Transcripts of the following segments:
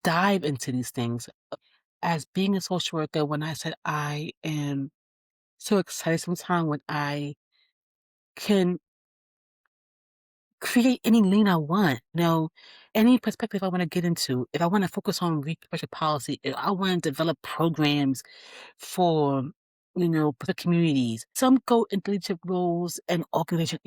dive into these things. As being a social worker, when I said I am so excited sometimes when I can create any lane I want, any perspective I want to get into. If I want to focus on reproductive policy, if I want to develop programs for, the communities. Some go into leadership roles and organization.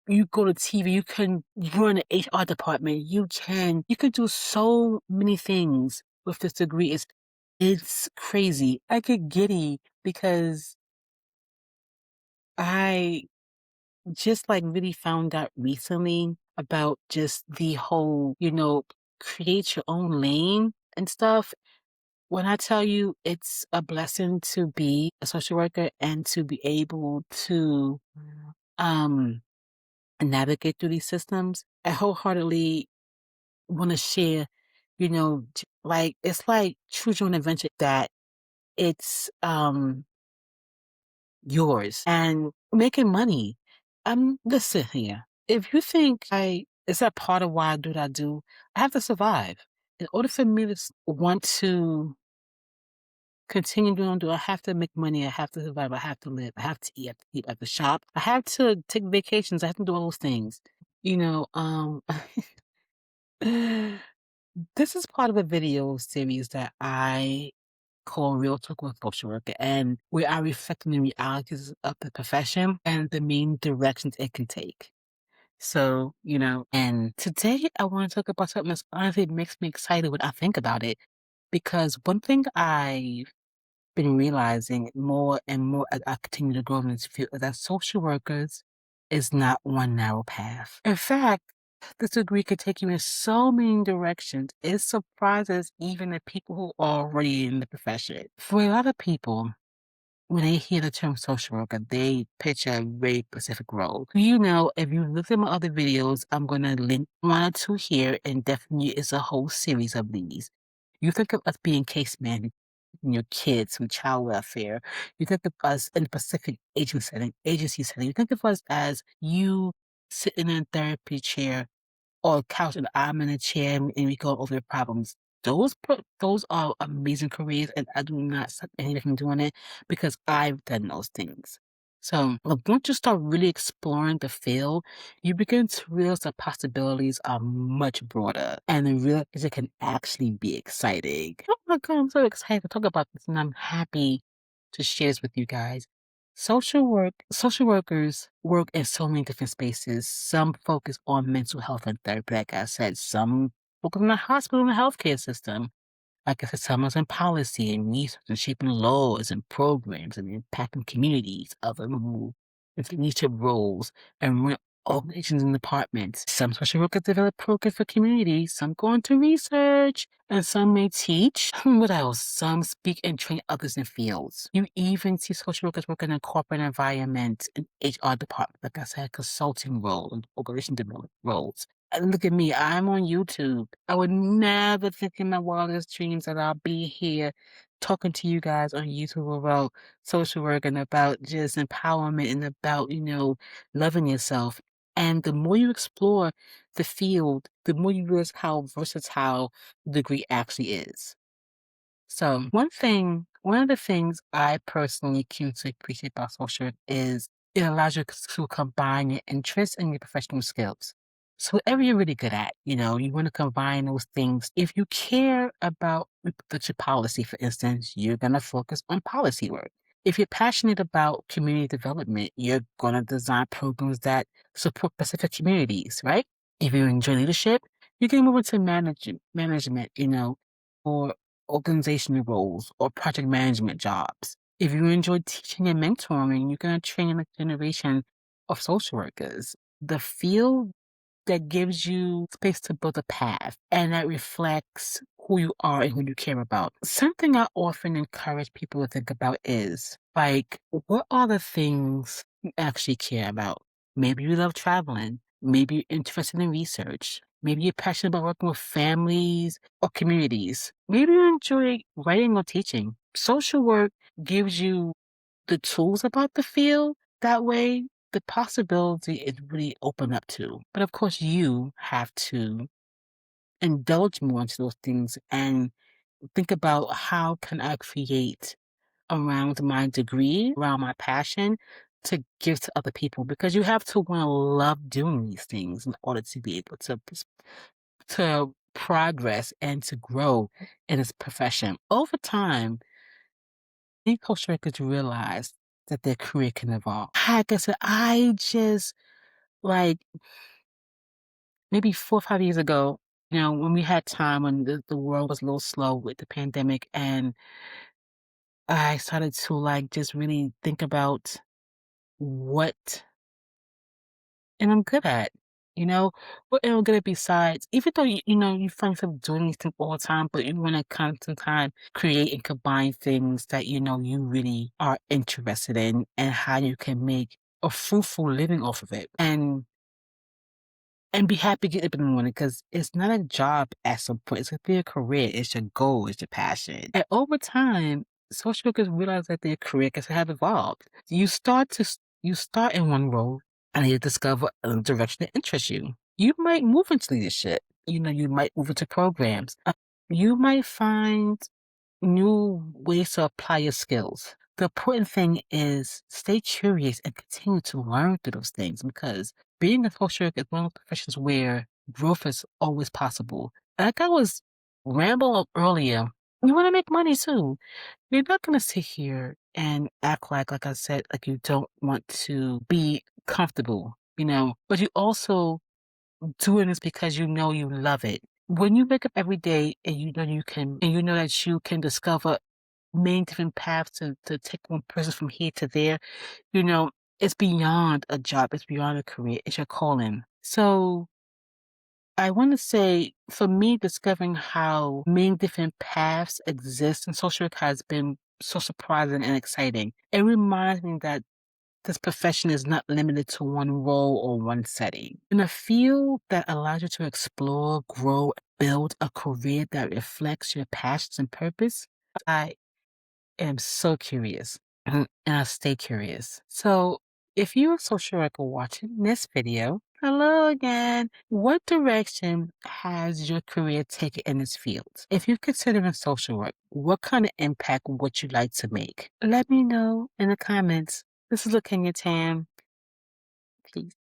You go to TV, you can run an HR department, you can do so many things with this degree. It's crazy. I get giddy because I just like really found out recently about just the whole, create your own lane and stuff. When I tell you it's a blessing to be a social worker and to be able to um navigate through these systems, I wholeheartedly want to share, like it's like choose your own adventure that it's yours and making money. Listen here. If you think is that part of why I do what I do, I have to survive. In order for me to want to continue doing do, I have to make money. I have to survive. I have to live. I have to eat. I have to eat at the shop. I have to take vacations. I have to do all those things. You know, um, this is part of a video series that I call Real Talk with Social Worker, and where I reflect on the realities of the profession and the main directions it can take. So, and today I want to talk about something that honestly makes me excited when I think about it. Because one thing I've been realizing more and more as I continue to grow in this field is that social workers is not one narrow path. In fact, this degree could take you in so many directions. It surprises even the people who are already in the profession. For a lot of people, when they hear the term social worker, they picture a very specific role. If you look at my other videos, I'm going to link one or two here, and definitely it's a whole series of these. You think of us being case managers, your kids from child welfare. You think of us in the Pacific agency setting. You think of us as you sitting in a therapy chair or couch and I'm in a chair and we go over the problems. Those are amazing careers, and I do not stop anyone from doing it because I've done those things. So once you start really exploring the field, you begin to realize the possibilities are much broader and realize it can actually be exciting. Oh my God, I'm so excited to talk about this and I'm happy to share this with you guys. Social workers work in so many different spaces. Some focus on mental health and therapy, like I said. Some focus on the hospital and the healthcare system. Like I said, some is in policy and research and shaping laws and programs and impacting communities. Other move into leadership roles and run organizations and departments. Some social workers develop programs for communities. Some go into research, and some may teach. What else? Some speak and train others in fields. You even see social workers working in corporate environments, in HR departments, like I said, consulting role and organization development roles. And look at me, I'm on YouTube. I would never think in my wildest dreams that I'll be here talking to you guys on YouTube about social work and about just empowerment and about, loving yourself. And the more you explore the field, the more you realize how versatile the degree actually is. So one of the things I personally acutely appreciate about social work is it allows you to combine your interests and your professional skills. So whatever you're really good at, you want to combine those things. If you care about reproductive policy, for instance, you're going to focus on policy work. If you're passionate about community development, you're going to design programs that support specific communities, right? If you enjoy leadership, you can move into management, or organizational roles or project management jobs. If you enjoy teaching and mentoring, you're going to train the next generation of social workers. The field that gives you space to build a path and that reflects who you are and who you care about. Something I often encourage people to think about is like, what are the things you actually care about? Maybe you love traveling. Maybe you're interested in research. Maybe you're passionate about working with families or communities. Maybe you enjoy writing or teaching. Social work gives you the tools about the field. That way, the possibility is really open up to. But of course, you have to indulge more into those things and think about how can I create around my degree, around my passion to give to other people because you have to want to love doing these things in order to be able to progress and to grow in this profession. Over time, many culture workers realize that their career can evolve. Like I said, I just like maybe 4 or 5 years ago, when we had time when the world was a little slow with the pandemic and I started to like just really think about what and I'm good at. What am I good at besides, even though you find yourself doing these things all the time, but you want to sometimes create and combine things that you really are interested in and how you can make a fruitful living off of it. And be happy getting up in the morning because it's not a job at some point. It's a career. It's your goal. It's your passion. And over time, social workers realize that their career can have evolved. You start in one role and you discover a direction that interests you. You might move into leadership. You might move into programs. You might find new ways to apply your skills. The important thing is stay curious and continue to learn through those things because being a social worker is one of the professions where growth is always possible. Like I was rambling earlier, you want to make money too. You're not going to sit here and act like I said, like you don't want to be comfortable, but you also doing this because you love it. When you wake up every day and you know that you can discover many different paths to take one person from here to there, you know, it's beyond a job, it's beyond a career, it's your calling. So I want to say, for me, discovering how many different paths exist in social work has been so surprising and exciting. It reminds me that this profession is not limited to one role or one setting. In a field that allows you to explore, grow, build a career that reflects your passions and purpose, I am so curious and I stay curious. So, if you're a social worker watching this video, hello again. What direction has your career taken in this field? If you're considering social work, what kind of impact would you like to make? Let me know in the comments. This is Looking Tam. Please.